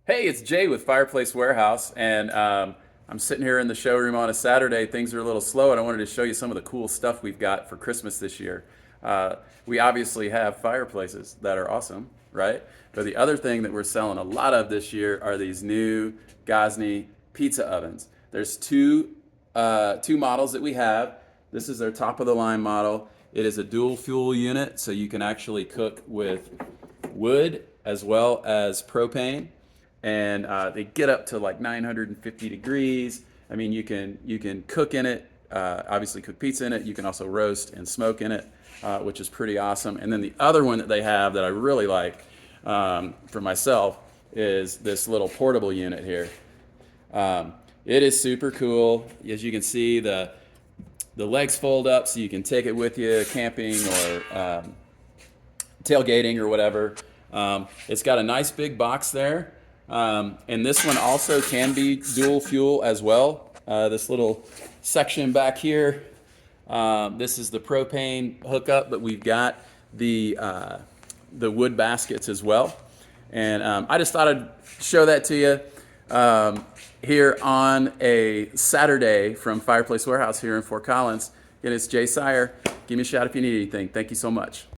Hey, it's Jay with Fireplace Warehouse, and I'm sitting here in the showroom on a Saturday. Things are a little slow, and I wanted to show you some of the cool stuff we've got for Christmas this year. We obviously have fireplaces that are awesome, right? But the other thing that we're selling a lot of this year are these new Gosney pizza ovens. There's two models that we have. This is their top of the line model. It is a dual fuel unit, so you can actually cook with wood as well as propane, and they get up to like 950 degrees. I mean, you can cook in it. Obviously, cook pizza in it. You can also roast and smoke in it, which is pretty awesome. And then the other one that they have that I really like for myself is this little portable unit here. It is super cool. As you can see, the legs fold up so you can take it with you camping or tailgating or whatever. It's got a nice big box there. And this one also can be dual fuel as well. This little section back here, this is the propane hookup, but we've got the wood baskets as well. And I just thought I'd show that to you here on a Saturday from Fireplace Warehouse here in Fort Collins. Again, it's Jay Sire. Give me a shout if you need anything. Thank you so much.